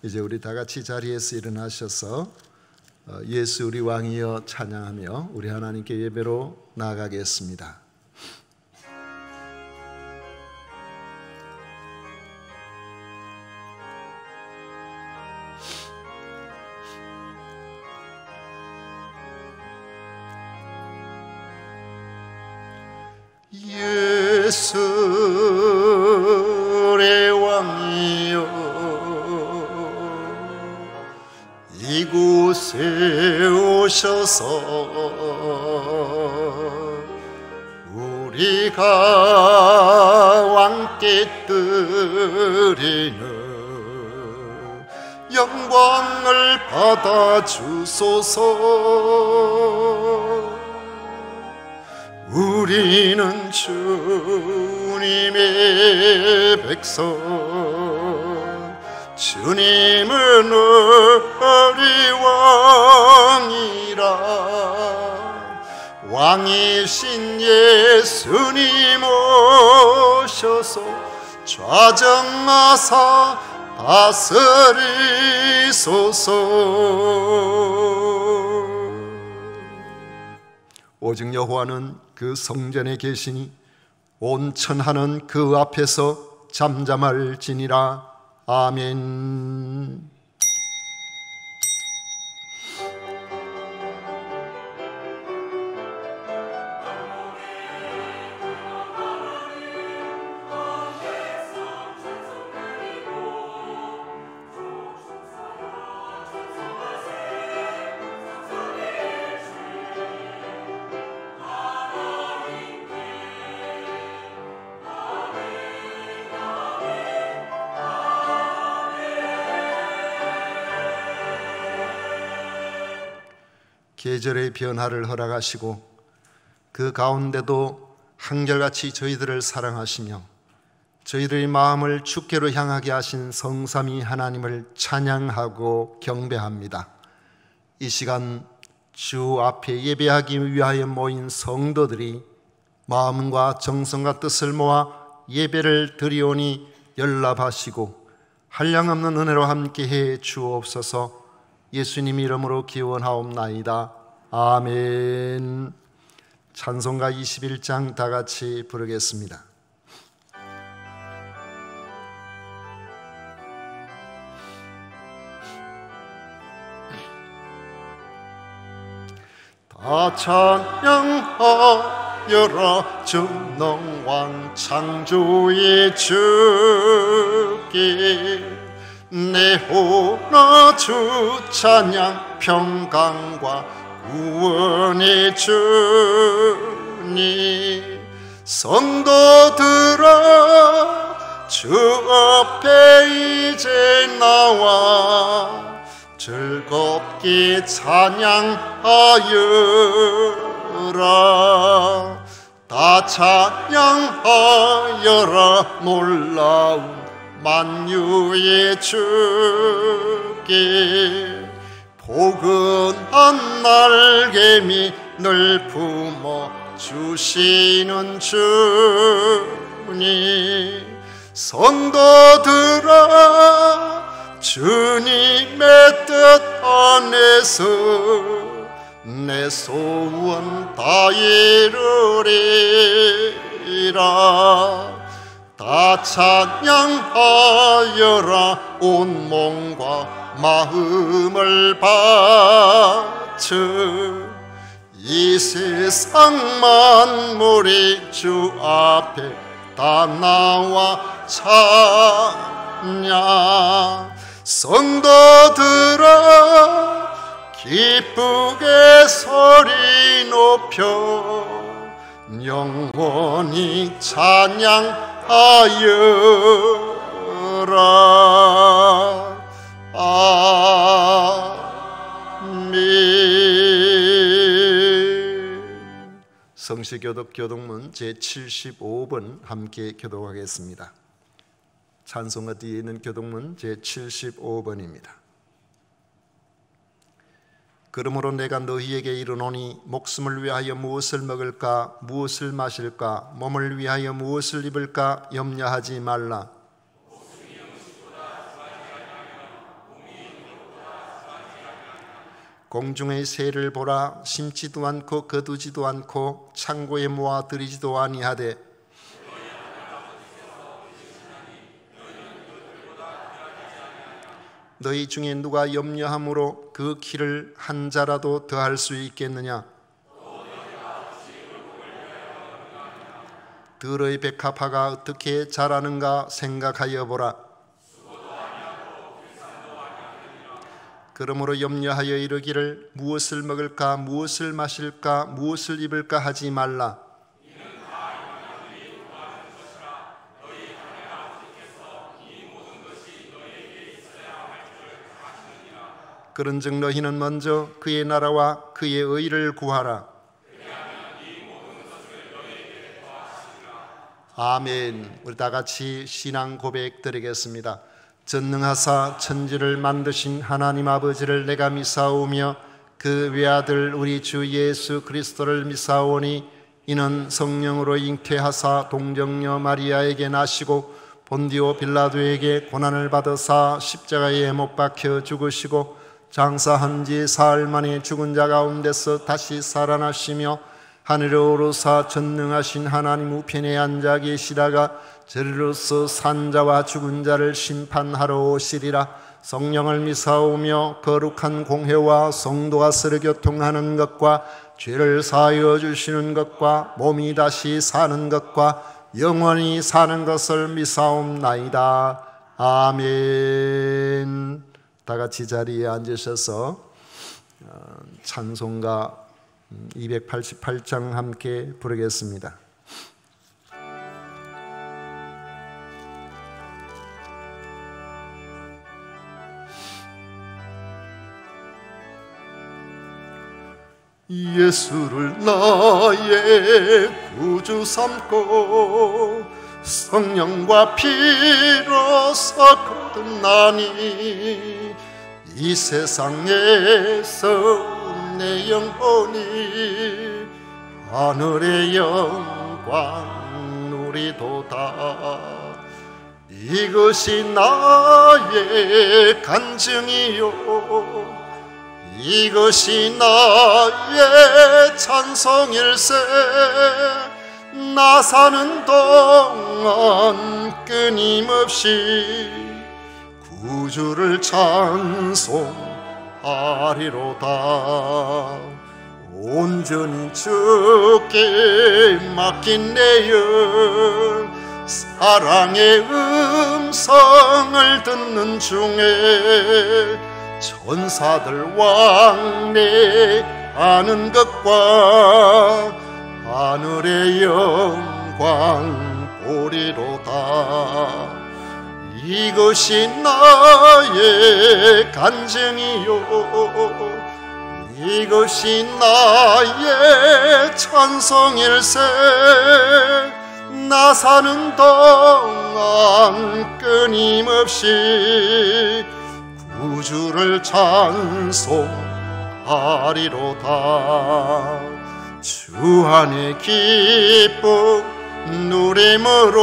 이제 우리 다 같이 자리에서 일어나셔서 예수 우리 왕이여 찬양하며 우리 하나님께 예배로 나아가겠습니다. 예수 우리 왕이여 이곳에 오셔서 우리가 왕께 드리는 영광을 받아 주소서. 우리는 주님의 백성, 주님은 우리 왕이라. 왕이신 예수님 오셔서 좌정하사 다스리소서. 오직 여호와는 그 성전에 계시니 온 천하는 그 앞에서 잠잠할지니라. 아멘. 계절의 변화를 허락하시고 그 가운데도 한결같이 저희들을 사랑하시며 저희들의 마음을 주께로 향하게 하신 성삼위 하나님을 찬양하고 경배합니다. 이 시간 주 앞에 예배하기 위하여 모인 성도들이 마음과 정성과 뜻을 모아 예배를 드리오니 연락하시고 한량없는 은혜로 함께해 주옵소서. 예수님 이름으로 기원하옵나이다. 아멘. 찬송가 21장 다 같이 부르겠습니다. 다 찬양하여라 전능왕 창조의 주께. 내 호나 주 찬양 평강과 구원의 주님. 성도들아 주 앞에 이제 나와 즐겁게 찬양하여라. 다 찬양하여라 놀라운 만유의 주께. 포근한 날개미 늘 품어 주시는 주님. 성도들아 주님의 뜻 안에서 내 소원 다 이루리라. 다 찬양하여라 온 몸과 마음을 바쳐. 이 세상 만물이 주 앞에 다 나와 찬양. 성도들아 기쁘게 소리 높여 영원히 찬양하여라. 아멘. 성시교독 교독문 제75번 함께 교독하겠습니다. 찬송가 뒤에 있는 교독문 제75번입니다. 그러므로 내가 너희에게 이르노니 목숨을 위하여 무엇을 먹을까 무엇을 마실까 몸을 위하여 무엇을 입을까 염려하지 말라. 공중의 새를 보라. 심지도 않고 거두지도 않고 창고에 모아 들이지도 아니하되 너희 중에 누가 염려함으로 그 키를 한 자라도 더할 수 있겠느냐? 들의 백합화가 어떻게 자라는가 생각하여 보라. 그러므로 염려하여 이르기를 무엇을 먹을까, 무엇을 마실까, 무엇을 입을까 하지 말라. 그런즉 너희는 먼저 그의 나라와 그의 의를 구하라. 아멘. 우리 다 같이 신앙 고백 드리겠습니다. 전능하사 천지를 만드신 하나님 아버지를 내가 믿사오며 그 외아들 우리 주 예수 그리스도를 믿사오니 이는 성령으로 잉태하사 동정녀 마리아에게 나시고 본디오 빌라도에게 고난을 받으사 십자가에 못 박혀 죽으시고 장사한 지 사흘 만에 죽은 자 가운데서 다시 살아나시며 하늘에 오르사 전능하신 하나님 우편에 앉아 계시다가 저리로서 산자와 죽은 자를 심판하러 오시리라. 성령을 믿사오며 거룩한 공회와 성도가 서로 교통하는 것과 죄를 사하여 주시는 것과 몸이 다시 사는 것과 영원히 사는 것을 믿사옵나이다. 아멘. 다 같이 자리에 앉으셔서 찬송가 288장 함께 부르겠습니다. 예수를 나의 구주 삼고 성령과 피로서 거듭나니 이 세상에서 내 영혼이 하늘의 영광 누리도다. 이것이 나의 간증이요 이것이 나의 찬송일세. 나 사는 동안 끊임없이 구주를 찬송하리로다. 온전히 주께 맡긴 내 영 사랑의 음성을 듣는 중에 천사들 왕래하는 것과 하늘의 영광 보리로다. 이것이 나의 간증이요 이것이 나의 찬송일세. 나 사는 동안 끊임없이 구주를 찬송하리로다. 주 안에 기쁨 누림으로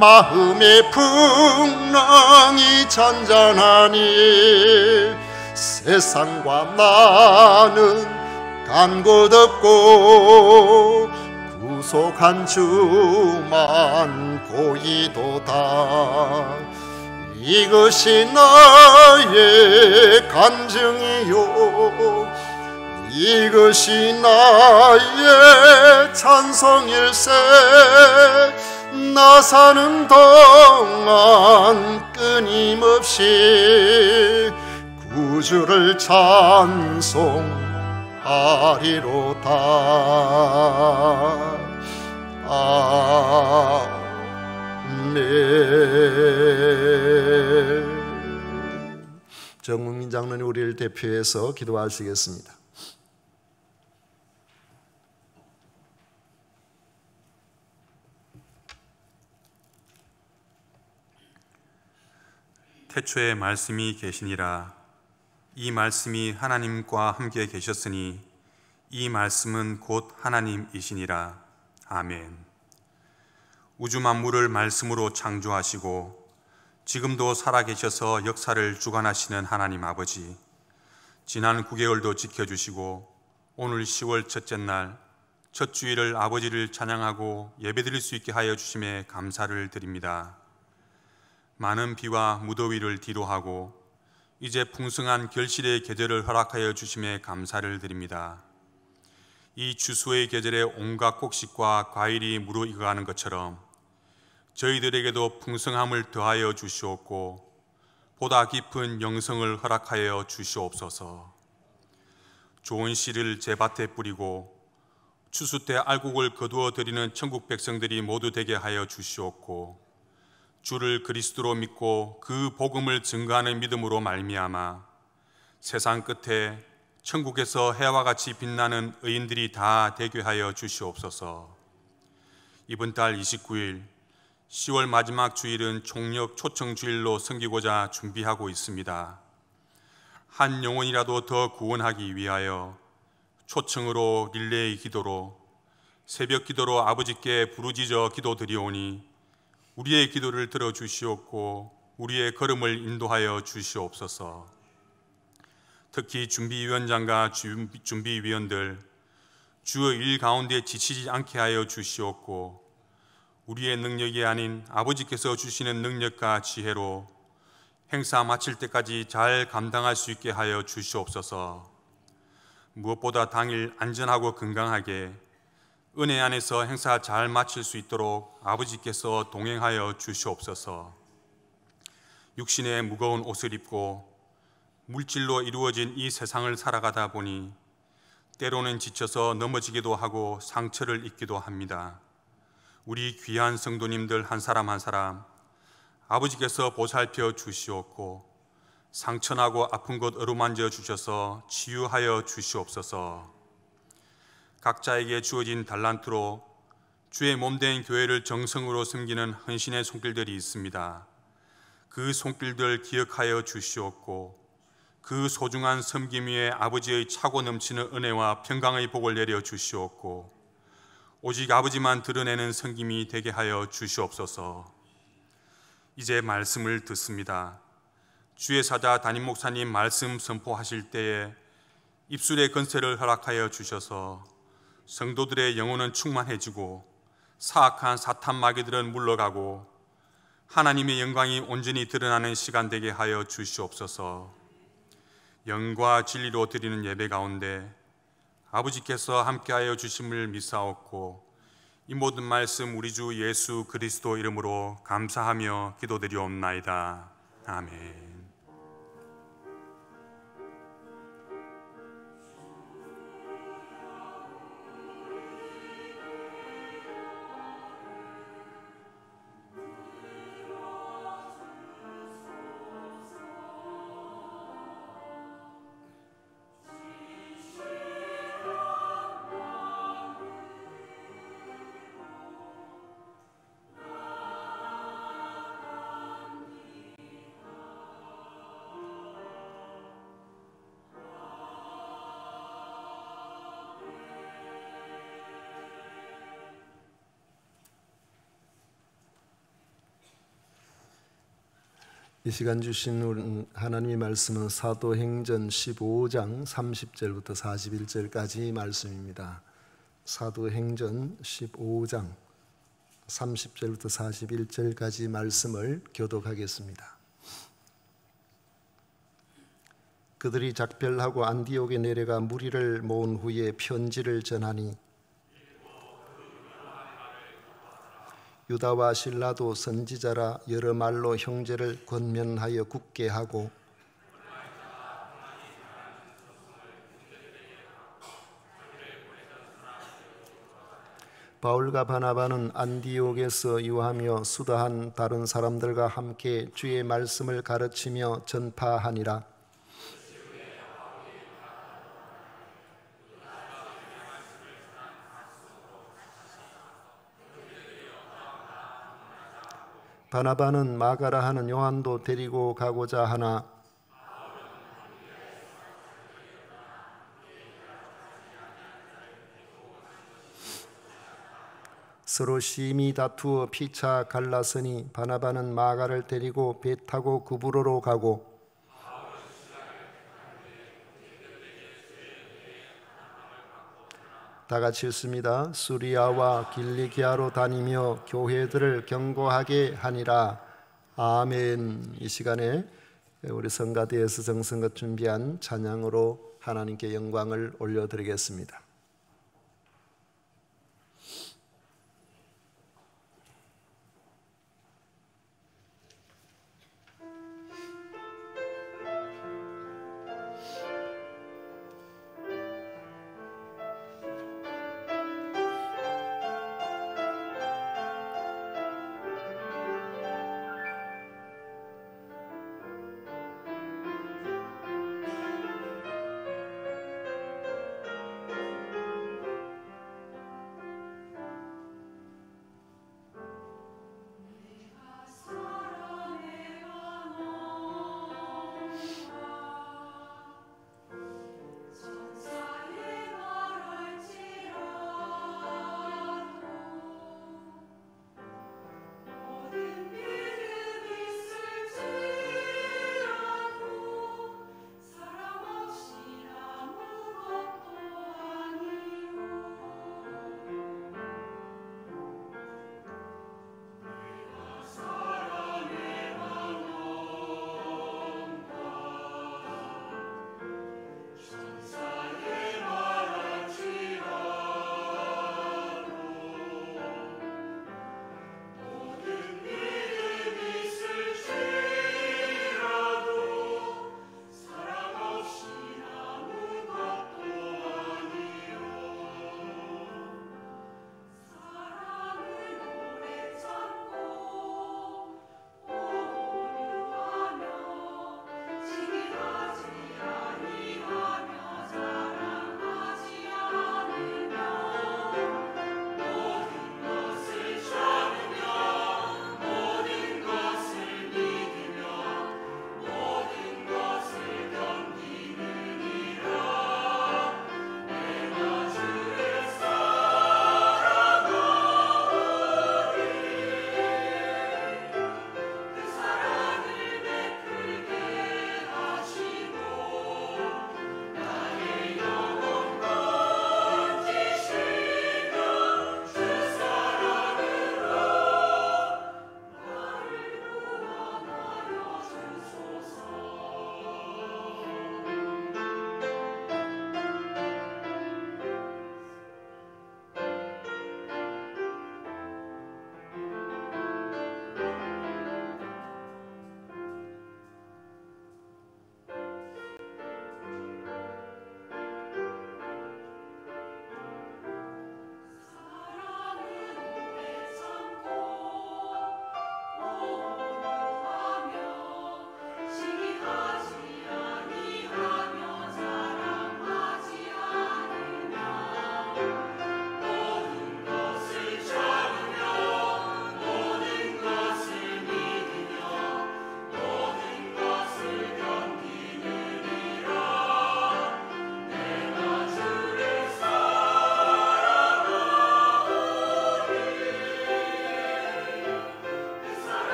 마음의 풍랑이 잔잔하니 세상과 나는 간 곳 없고 구속한 주만 고이도다. 이것이 나의 간증이요 이것이 나의 찬송일세. 나 사는 동안 끊임없이 구주를 찬송하리로다. 아멘. 정문민 장로님 우리를 대표해서 기도하시겠습니다. 태초에 말씀이 계시니라. 이 말씀이 하나님과 함께 계셨으니 이 말씀은 곧 하나님이시니라. 아멘. 우주 만물을 말씀으로 창조하시고 지금도 살아계셔서 역사를 주관하시는 하나님 아버지, 지난 9개월도 지켜주시고 오늘 10월 첫째 날 첫 주일을 아버지를 찬양하고 예배드릴 수 있게 하여 주심에 감사를 드립니다. 많은 비와 무더위를 뒤로하고 이제 풍성한 결실의 계절을 허락하여 주심에 감사를 드립니다. 이 추수의 계절에 온갖 곡식과 과일이 무르익어가는 것처럼 저희들에게도 풍성함을 더하여 주시옵고 보다 깊은 영성을 허락하여 주시옵소서. 좋은 씨를 제 밭에 뿌리고 추수 때 알곡을 거두어 드리는 천국 백성들이 모두 되게 하여 주시옵고 주를 그리스도로 믿고 그 복음을 증거하는 믿음으로 말미암아 세상 끝에 천국에서 해와 같이 빛나는 의인들이 다 되게 하여 주시옵소서. 이번 달 29일 10월 마지막 주일은 총력 초청 주일로 섬기고자 준비하고 있습니다. 한 영혼이라도 더 구원하기 위하여 초청으로 릴레이 기도로 새벽 기도로 아버지께 부르짖어 기도드리오니 우리의 기도를 들어주시옵고 우리의 걸음을 인도하여 주시옵소서. 특히 준비위원장과 준비위원들 주의 일 가운데 지치지 않게 하여 주시옵고 우리의 능력이 아닌 아버지께서 주시는 능력과 지혜로 행사 마칠 때까지 잘 감당할 수 있게 하여 주시옵소서. 무엇보다 당일 안전하고 건강하게 은혜 안에서 행사 잘 마칠 수 있도록 아버지께서 동행하여 주시옵소서. 육신의 무거운 옷을 입고 물질로 이루어진 이 세상을 살아가다 보니 때로는 지쳐서 넘어지기도 하고 상처를 입기도 합니다. 우리 귀한 성도님들 한 사람 한 사람 아버지께서 보살펴 주시옵고 상처나고 아픈 곳 어루만져 주셔서 치유하여 주시옵소서. 각자에게 주어진 달란트로 주의 몸된 교회를 정성으로 섬기는 헌신의 손길들이 있습니다. 그 손길들 기억하여 주시옵고 그 소중한 섬김 위에 아버지의 차고 넘치는 은혜와 평강의 복을 내려 주시옵고 오직 아버지만 드러내는 섬김이 되게 하여 주시옵소서. 이제 말씀을 듣습니다. 주의 사자 담임 목사님 말씀 선포하실 때에 입술의 건세를 허락하여 주셔서 성도들의 영혼은 충만해지고 사악한 사탄 마귀들은 물러가고 하나님의 영광이 온전히 드러나는 시간 되게 하여 주시옵소서. 영과 진리로 드리는 예배 가운데 아버지께서 함께하여 주심을 믿사옵고 이 모든 말씀 우리 주 예수 그리스도 이름으로 감사하며 기도드리옵나이다. 아멘. 이 시간 주신 하나님의 말씀은 사도행전 15장 30절부터 41절까지 말씀입니다. 사도행전 15장 30절부터 41절까지 말씀을 교독하겠습니다. 그들이 작별하고 안디옥에 내려가 무리를 모은 후에 편지를 전하니 유다와 실라도 선지자라 여러 말로 형제를 권면하여 굳게 하고 바울과 바나바는 안디옥에서 유하며 수다한 다른 사람들과 함께 주의 말씀을 가르치며 전파하니라. 바나바는 마가라 하는 요한도 데리고 가고자 하나 서로 심히 다투어 피차 갈라서니 바나바는 마가를 데리고 배 타고 구브로로 가고 다 같이 읽습니다. 수리아와 길리기아로 다니며 교회들을 경고하게 하니라. 아멘. 이 시간에 우리 성가대에서 정성껏 준비한 찬양으로 하나님께 영광을 올려드리겠습니다.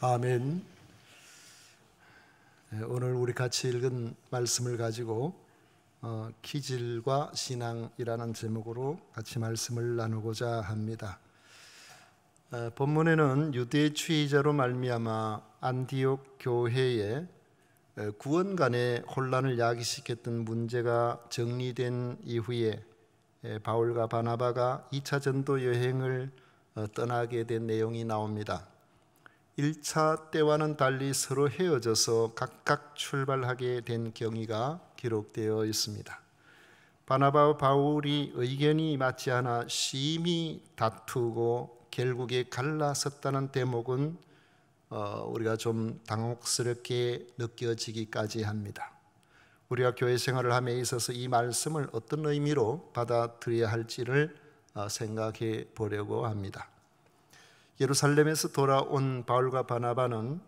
아멘. 오늘 우리 같이 읽은 말씀을 가지고 기질과 신앙이라는 제목으로 같이 말씀을 나누고자 합니다. 본문에는 유대주의자로 말미암아 안디옥 교회에 구원간의 혼란을 야기시켰던 문제가 정리된 이후에 바울과 바나바가 2차 전도 여행을 떠나게 된 내용이 나옵니다. 1차 때와는 달리 서로 헤어져서 각각 출발하게 된 경위가 기록되어 있습니다. 바나바와 바울이 의견이 맞지 않아 심히 다투고 결국에 갈라섰다는 대목은 우리가 좀 당혹스럽게 느껴지기까지 합니다. 우리가 교회 생활을 함에 있어서 이 말씀을 어떤 의미로 받아들여야 할지를 생각해 보려고 합니다. 예루살렘에서 돌아온 바울과 바나바는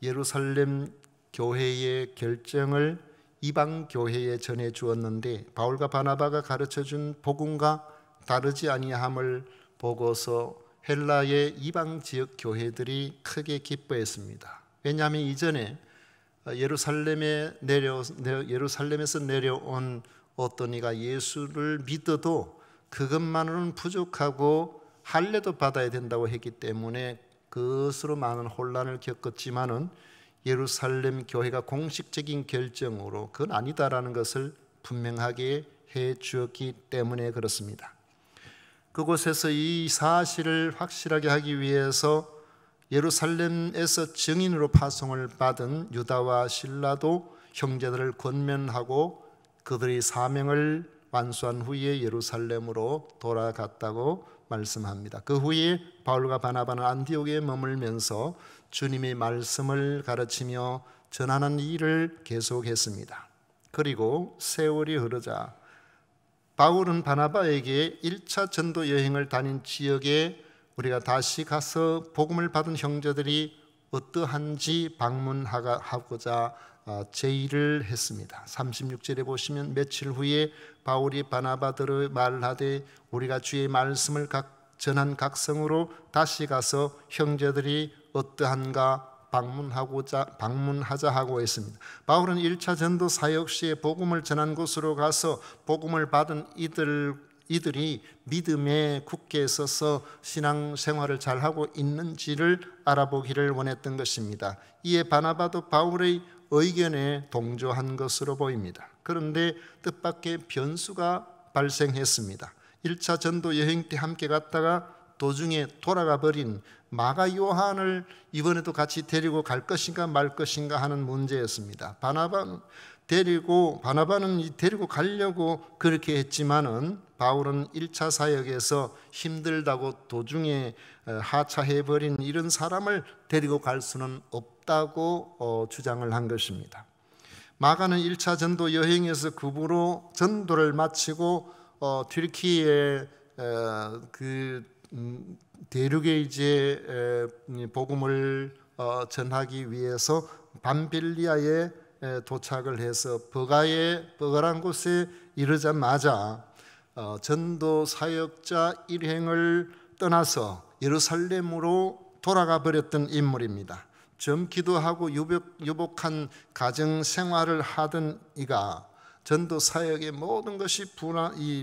예루살렘 교회의 결정을 이방 교회에 전해 주었는데, 바울과 바나바가 가르쳐 준 복음과 다르지 아니함을 보고서 헬라의 이방 지역 교회들이 크게 기뻐했습니다. 왜냐하면 이전에 예루살렘에서 내려온 어떤 이가 예수를 믿어도 그것만으로는 부족하고 할례도 받아야 된다고 했기 때문에 그것으로 많은 혼란을 겪었지만은 예루살렘 교회가 공식적인 결정으로 그건 아니다라는 것을 분명하게 해 주었기 때문에 그렇습니다. 그곳에서 이 사실을 확실하게 하기 위해서 예루살렘에서 증인으로 파송을 받은 유다와 실라도 형제들을 권면하고 그들의 사명을 완수한 후에 예루살렘으로 돌아갔다고 말씀합니다. 그 후에 바울과 바나바는 안디옥에 머물면서 주님의 말씀을 가르치며 전하는 일을 계속했습니다. 그리고 세월이 흐르자 바울은 바나바에게 1차 전도 여행을 다닌 지역에 우리가 다시 가서 복음을 받은 형제들이 어떠한지 방문하고자 제의를 했습니다. 36절에 보시면 며칠 후에 바울이 바나바들을 말하되 우리가 주의 말씀을 전한 각성으로 다시 가서 형제들이 어떠한가 방문하자 하고 했습니다. 바울은 1차 전도 사역 시에 복음을 전한 곳으로 가서 복음을 받은 이들이 믿음에 굳게 서서 신앙 생활을 잘하고 있는지를 알아보기를 원했던 것입니다. 이에 바나바도 바울의 의견에 동조한 것으로 보입니다. 그런데 뜻밖의 변수가 발생했습니다. 1차 전도 여행 때 함께 갔다가 도중에 돌아가 버린 마가 요한을 이번에도 같이 데리고 갈 것인가 말 것인가 하는 문제였습니다. 바나바는 데리고 가려고 그렇게 했지만은 바울은 1차 사역에서 힘들다고 도중에 하차해버린 이런 사람을 데리고 갈 수는 없다고 주장을 한 것입니다. 마가는 1차 전도 여행에서 급으로 전도를 마치고 튀르키예 대륙에 이제 복음을 전하기 위해서 밤빌리아에 도착을 해서 버가란 곳에 이르자마자 전도 사역자 일행을 떠나서 예루살렘으로 돌아가 버렸던 인물입니다. 젊기도 하고 유복한 가정 생활을 하던 이가 전도 사역의 모든 것이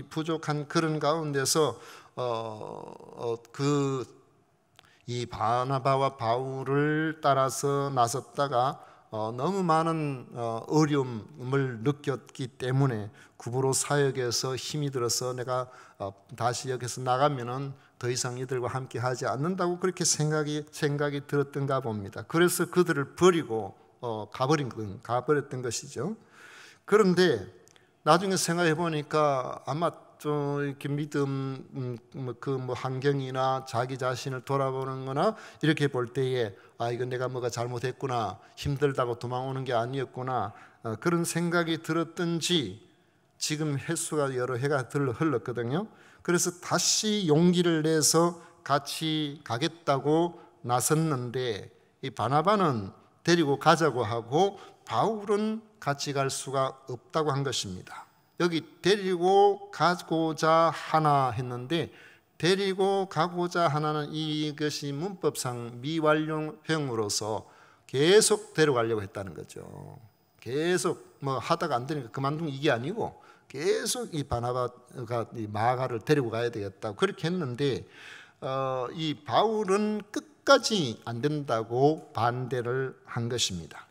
부족한 그런 가운데서 이 바나바와 바울을 따라서 나섰다가 너무 많은 어려움을 느꼈기 때문에 구부로 사역에서 힘이 들어서 내가 다시 여기서 나가면은 더 이상 이들과 함께 하지 않는다고 그렇게 생각이 들었던가 봅니다. 그래서 그들을 버리고 가버렸던 것이죠. 그런데 나중에 생각해 보니까 아마 좀 이렇게 믿음 환경이나 자기 자신을 돌아보는 거나 이렇게 볼 때에 이건 내가 뭐가 잘못했구나, 힘들다고 도망오는 게 아니었구나, 그런 생각이 들었던지 지금 횟수가 여러 해가 흘렀거든요. 그래서 다시 용기를 내서 같이 가겠다고 나섰는데 이 바나바는 데리고 가자고 하고 바울은 같이 갈 수가 없다고 한 것입니다. 여기 데리고 가고자 하나 했는데 데리고 가고자 하나는 이것이 문법상 미완료형으로서 계속 데려가려고 했다는 거죠. 계속 하다가 안 되니까 그만둔 이게 아니고 계속 이 바나바가 이 마가를 데리고 가야 되겠다고 그렇게 했는데 이 바울은 끝까지 안 된다고 반대를 한 것입니다.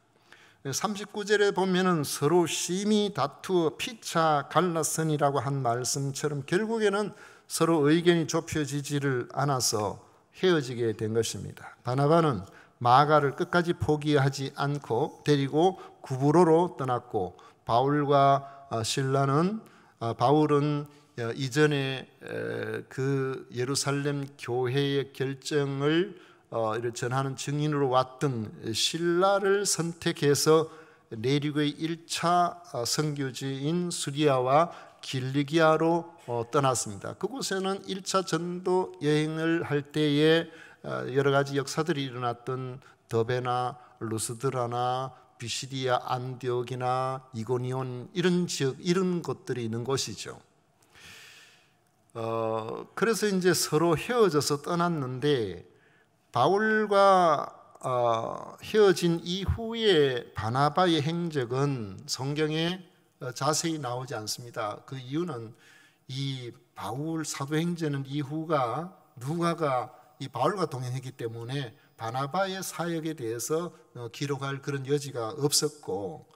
39절에 보면은 서로 심히 다투어 피차 갈랐으니라고 한 말씀처럼 결국에는 서로 의견이 좁혀지지를 않아서 헤어지게 된 것입니다. 바나바는 마가를 끝까지 포기하지 않고 데리고 구브로로 떠났고 바울은 이전에 그 예루살렘 교회의 결정을 이를 전하는 증인으로 왔던 실라를 선택해서 내륙의 1차 선교지인 수리아와 길리기아로 떠났습니다. 그곳에는 1차 전도 여행을 할 때에 여러 가지 역사들이 일어났던 더베나 루스드라나 비시디아 안디옥이나 이고니온 이런 지역, 이런 곳들이 있는 곳이죠. 그래서 이제 서로 헤어져서 떠났는데 바울과 헤어진 이후에 바나바의 행적은 성경에 자세히 나오지 않습니다. 그 이유는 이 바울 사도행전 이후가 누가가 이 바울과 동행했기 때문에 바나바의 사역에 대해서 기록할 그런 여지가 없었고,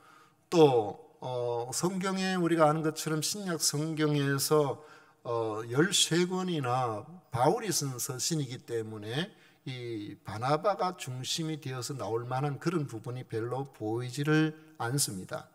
또 성경에 우리가 아는 것처럼 신약 성경에서 13권이나 바울이 쓴 서신이기 때문에 이 바나바가 중심이 되어서 나올 만한 그런 부분이 별로 보이지를 않습니다.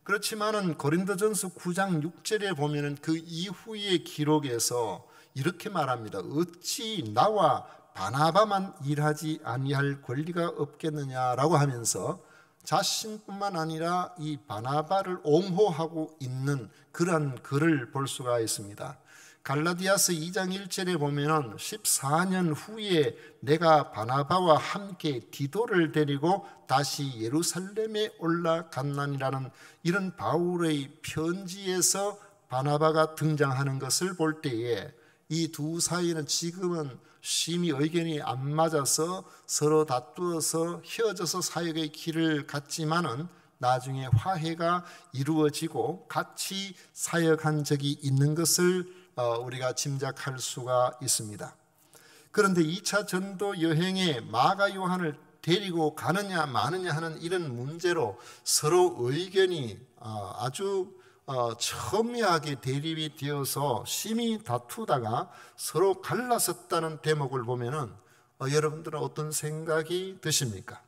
그렇지만은 고린도전서 9장 6절에 보면은 그 이후의 기록에서 이렇게 말합니다. 어찌 나와 바나바만 일하지 아니할 권리가 없겠느냐라고 하면서 자신뿐만 아니라 이 바나바를 옹호하고 있는 그러한 글을 볼 수가 있습니다. 갈라디아서 2장 1절에 보면은 14년 후에 내가 바나바와 함께 디도를 데리고 다시 예루살렘에 올라갔나니라는 이런 바울의 편지에서 바나바가 등장하는 것을 볼 때에 이 두 사이는 지금은 심히 의견이 안 맞아서 서로 다투어서 헤어져서 사역의 길을 갔지만은 나중에 화해가 이루어지고 같이 사역한 적이 있는 것을 우리가 짐작할 수가 있습니다. 그런데 2차 전도 여행에 마가 요한을 데리고 가느냐 마느냐 하는 이런 문제로 서로 의견이 아주 첨예하게 대립이 되어서 심히 다투다가 서로 갈라섰다는 대목을 보면은 여러분들은 어떤 생각이 드십니까?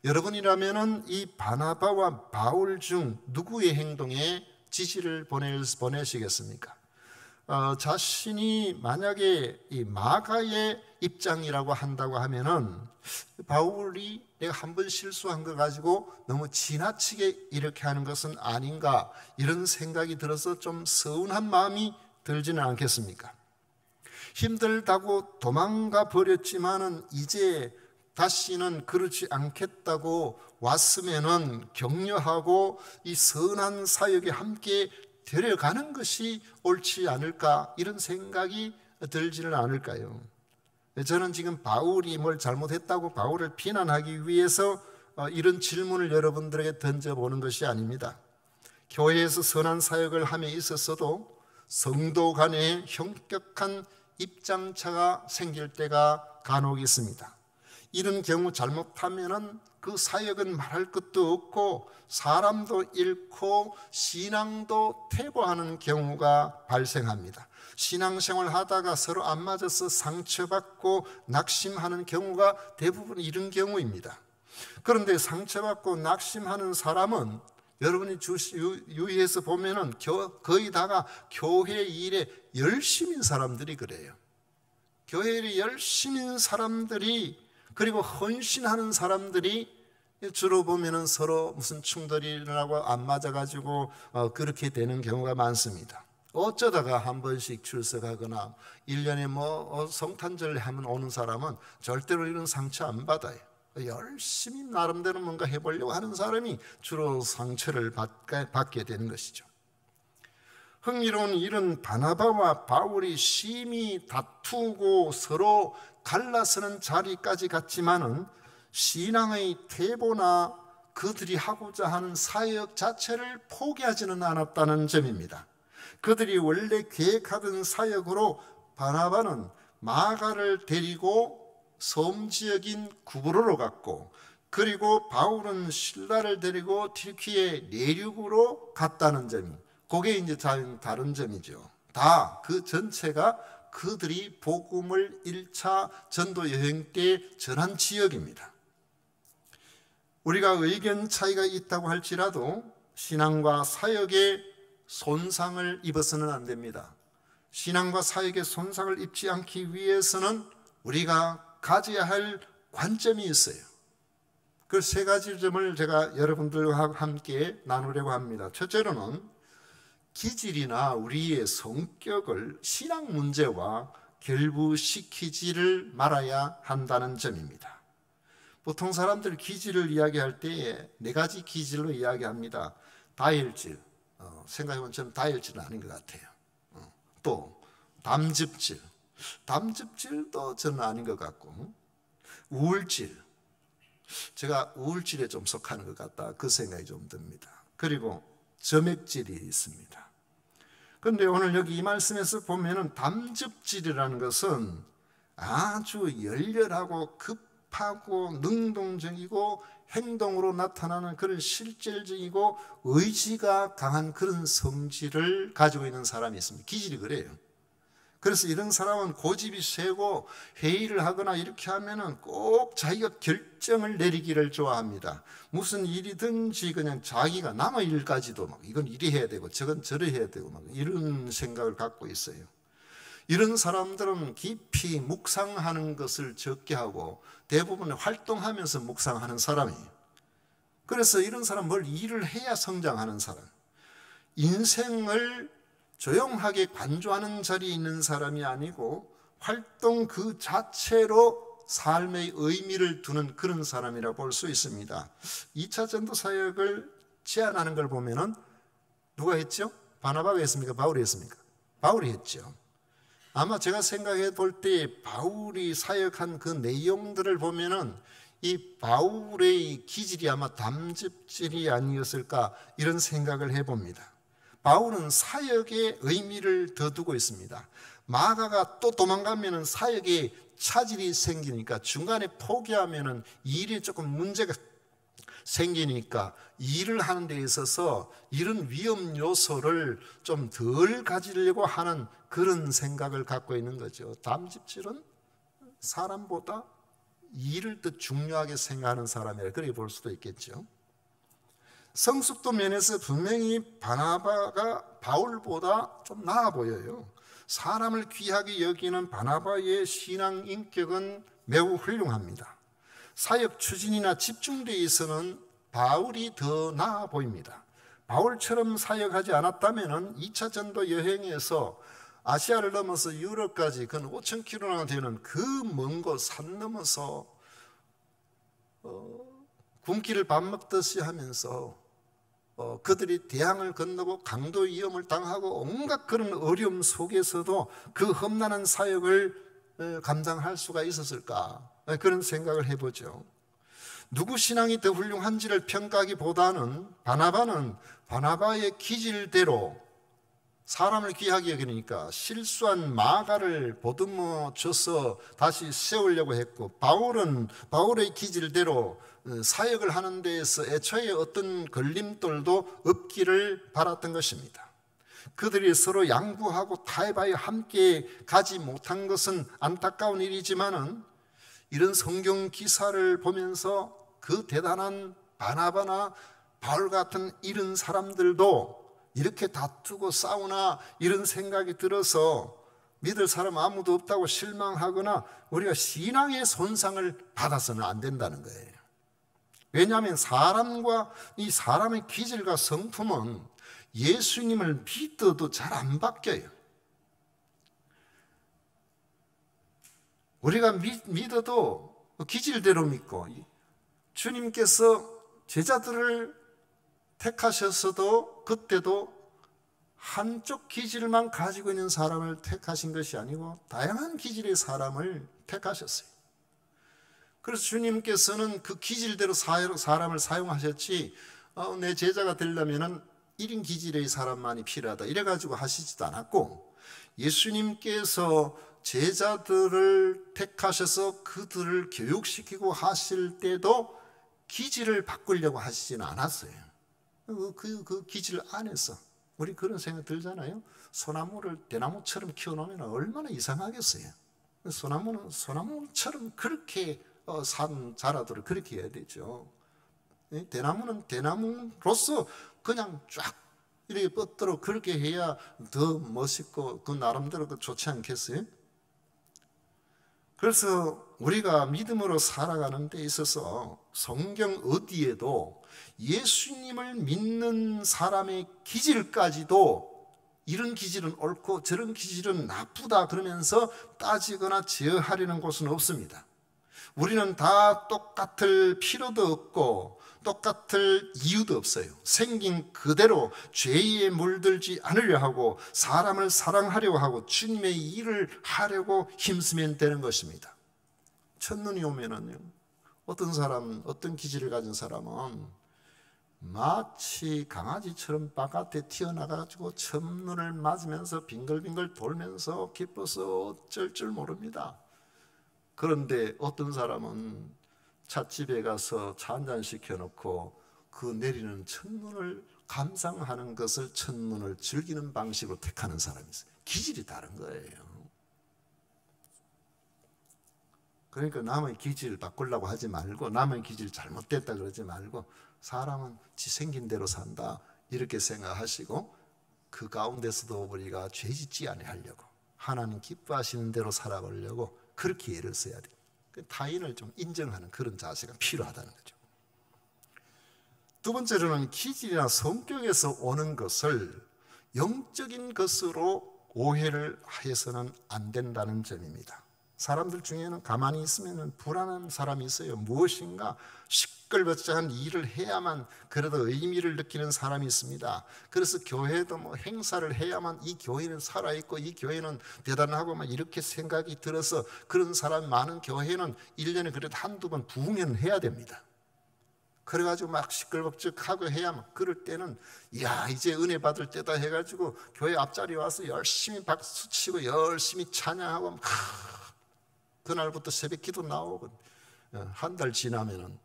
여러분이라면은 이 바나바와 바울 중 누구의 행동에 지지를 보내시겠습니까? 자신이 만약에 이 마가의 입장이라고 한다고 하면은 바울이 내가 한 번 실수한 거 가지고 너무 지나치게 이렇게 하는 것은 아닌가, 이런 생각이 들어서 좀 서운한 마음이 들지는 않겠습니까? 힘들다고 도망가 버렸지만은 이제 다시는 그렇지 않겠다고 왔으면은 격려하고 이 선한 사역에 함께 데려가는 것이 옳지 않을까, 이런 생각이 들지는 않을까요? 저는 지금 바울이 뭘 잘못했다고 바울을 비난하기 위해서 이런 질문을 여러분들에게 던져보는 것이 아닙니다. 교회에서 선한 사역을 함에 있었어도 성도 간에 현격한 입장차가 생길 때가 간혹 있습니다. 이런 경우 잘못하면은 그 사역은 말할 것도 없고 사람도 잃고 신앙도 퇴보하는 경우가 발생합니다. 신앙생활 하다가 서로 안 맞아서 상처받고 낙심하는 경우가 대부분 이런 경우입니다. 그런데 상처받고 낙심하는 사람은 여러분이 유의해서 보면은 거의 다가 교회 일에 열심인 사람들이 그래요. 교회 일에 열심인 사람들이, 그리고 헌신하는 사람들이 주로 보면은 서로 무슨 충돌이 일어나고 안 맞아가지고 그렇게 되는 경우가 많습니다. 어쩌다가 한 번씩 출석하거나 1년에 성탄절 하면 오는 사람은 절대로 이런 상처 안 받아요. 열심히 나름대로 뭔가 해보려고 하는 사람이 주로 상처를 받게 되는 것이죠. 흥미로운 일은 바나바와 바울이 심히 다투고 서로 갈라서는 자리까지 갔지만은 신앙의 퇴보나 그들이 하고자 하는 사역 자체를 포기하지는 않았다는 점입니다. 그들이 원래 계획하던 사역으로 바나바는 마가를 데리고 섬 지역인 구브로로 갔고, 그리고 바울은 실라를 데리고 튀르키예 내륙으로 갔다는 점이, 그게 이제 다른 점이죠. 다 그 전체가 그들이 복음을 1차 전도 여행 때 전한 지역입니다. 우리가 의견 차이가 있다고 할지라도 신앙과 사역에 손상을 입어서는 안 됩니다. 신앙과 사역에 손상을 입지 않기 위해서는 우리가 가져야 할 관점이 있어요. 그 세 가지 점을 제가 여러분들과 함께 나누려고 합니다. 첫째로는 기질이나 우리의 성격을 신앙 문제와 결부시키지를 말아야 한다는 점입니다. 보통 사람들 기질을 이야기할 때에 네 가지 기질로 이야기합니다. 다혈질, 생각해보면 저는 다혈질은 아닌 것 같아요. 또 담즙질, 담즙질도 저는 아닌 것 같고, 우울질, 제가 우울질에 좀 속하는 것 같다, 그 생각이 좀 듭니다. 그리고 점액질이 있습니다. 그런데 오늘 여기 이 말씀에서 보면은 담즙질이라는 것은 아주 열렬하고 급하고 능동적이고 행동으로 나타나는 그런 실질적이고 의지가 강한 그런 성질을 가지고 있는 사람이 있습니다. 기질이 그래요. 그래서 이런 사람은 고집이 세고 회의를 하거나 이렇게 하면은 꼭 자기가 결정을 내리기를 좋아합니다. 무슨 일이든지 그냥 자기가 남의 일까지도 막 이건 이리 해야 되고 저건 저리 해야 되고 막 이런 생각을 갖고 있어요. 이런 사람들은 깊이 묵상하는 것을 적게 하고 대부분 활동하면서 묵상하는 사람이에요. 그래서 이런 사람 뭘 일을 해야 성장하는 사람, 인생을 조용하게 관조하는 자리에 있는 사람이 아니고 활동 그 자체로 삶의 의미를 두는 그런 사람이라고 볼 수 있습니다. 2차 전도 사역을 제안하는 걸 보면은 누가 했죠? 바나바가 했습니까? 바울이 했습니까? 바울이 했죠. 아마 제가 생각해 볼 때 바울이 사역한 그 내용들을 보면은 이 바울의 기질이 아마 담즙질이 아니었을까 이런 생각을 해봅니다. 바울은 사역에 의미를 더 두고 있습니다. 마가가 또 도망가면 사역에 차질이 생기니까 중간에 포기하면 일에 조금 문제가 생기니까 일을 하는 데 있어서 이런 위험 요소를 좀 덜 가지려고 하는 그런 생각을 갖고 있는 거죠. 담즙질은 사람보다 일을 더 중요하게 생각하는 사람이라 그렇게 볼 수도 있겠죠. 성숙도 면에서 분명히 바나바가 바울보다 좀 나아 보여요. 사람을 귀하게 여기는 바나바의 신앙 인격은 매우 훌륭합니다. 사역 추진이나 집중되어 있어서는 바울이 더 나아 보입니다. 바울처럼 사역하지 않았다면 2차 전도 여행에서 아시아를 넘어서 유럽까지 근 5,000km나 되는 그 먼 곳 산 넘어서 굶기를 밥 먹듯이 하면서 그들이 대항을 건너고 강도 위험을 당하고 온갖 그런 어려움 속에서도 그 험난한 사역을 감당할 수가 있었을까, 그런 생각을 해보죠. 누구 신앙이 더 훌륭한지를 평가하기보다는 바나바는 바나바의 기질대로 사람을 귀하게 여기니까 실수한 마가를 보듬어 줘서 다시 세우려고 했고, 바울은 바울의 기질대로 사역을 하는 데에서 애초에 어떤 걸림돌도 없기를 바랐던 것입니다. 그들이 서로 양보하고 타협하여 함께 가지 못한 것은 안타까운 일이지만은 이런 성경 기사를 보면서 그 대단한 바나바나 바울 같은 이런 사람들도 이렇게 다투고 싸우나 이런 생각이 들어서 믿을 사람 아무도 없다고 실망하거나 우리가 신앙의 손상을 받아서는 안 된다는 거예요. 왜냐하면 사람과 이 사람의 기질과 성품은 예수님을 믿어도 잘 안 바뀌어요. 우리가 믿어도 기질대로 믿고, 주님께서 제자들을 택하셨어도 그때도 한쪽 기질만 가지고 있는 사람을 택하신 것이 아니고 다양한 기질의 사람을 택하셨어요. 그래서 주님께서는 그 기질대로 사람을 사용하셨지, 내 제자가 되려면 1인 기질의 사람만이 필요하다 이래가지고 하시지도 않았고, 예수님께서 제자들을 택하셔서 그들을 교육시키고 하실 때도 기질을 바꾸려고 하시지는 않았어요. 그 기질 안에서 우리 그런 생각 들잖아요. 소나무를 대나무처럼 키워놓으면 얼마나 이상하겠어요. 소나무는 소나무처럼 그렇게 자라도록 그렇게 해야 되죠. 대나무는 대나무로서 그냥 쫙 이렇게 뻗도록 그렇게 해야 더 멋있고 그 나름대로 좋지 않겠어요? 그래서 우리가 믿음으로 살아가는 데 있어서 성경 어디에도 예수님을 믿는 사람의 기질까지도 이런 기질은 옳고 저런 기질은 나쁘다 그러면서 따지거나 제어하려는 곳은 없습니다. 우리는 다 똑같을 필요도 없고 똑같을 이유도 없어요. 생긴 그대로 죄에 물들지 않으려 하고 사람을 사랑하려고 하고 주님의 일을 하려고 힘쓰면 되는 것입니다. 첫눈이 오면은요, 어떤 사람, 어떤 기질을 가진 사람은 마치 강아지처럼 바깥에 튀어나가지고 첫눈을 맞으면서 빙글빙글 돌면서 기뻐서 어쩔 줄 모릅니다. 그런데 어떤 사람은 찻집에 가서 차 한잔 시켜놓고 그 내리는 첫눈을 감상하는 것을, 첫눈을 즐기는 방식으로 택하는 사람이 있어요. 기질이 다른 거예요. 그러니까 남의 기질 바꾸려고 하지 말고, 남의 기질 잘못됐다 그러지 말고, 사람은 지 생긴 대로 산다 이렇게 생각하시고, 그 가운데서도 우리가 죄 짓지 아니하려고, 하나님 기뻐하시는 대로 살아가려고 그렇게 애를 써야 돼요. 타인을 좀 인정하는 그런 자세가 필요하다는 거죠. 두 번째로는 기질이나 성격에서 오는 것을 영적인 것으로 오해를 해서는 안 된다는 점입니다. 사람들 중에는 가만히 있으면 불안한 사람이 있어요. 무엇인가 시끌벅적한 일을 해야만 그래도 의미를 느끼는 사람이 있습니다. 그래서 교회도 뭐 행사를 해야만 이 교회는 살아있고 이 교회는 대단하고 막 이렇게 생각이 들어서 그런 사람 많은 교회는 1년에 그래도 한두 번 부흥회는 해야 됩니다. 그래가지고 막 시끌벅적하고 해야만, 그럴 때는 야 이제 은혜 받을 때다 해가지고 교회 앞자리 와서 열심히 박수치고 열심히 찬양하고 그날부터 새벽 기도 나오고 한 달 지나면은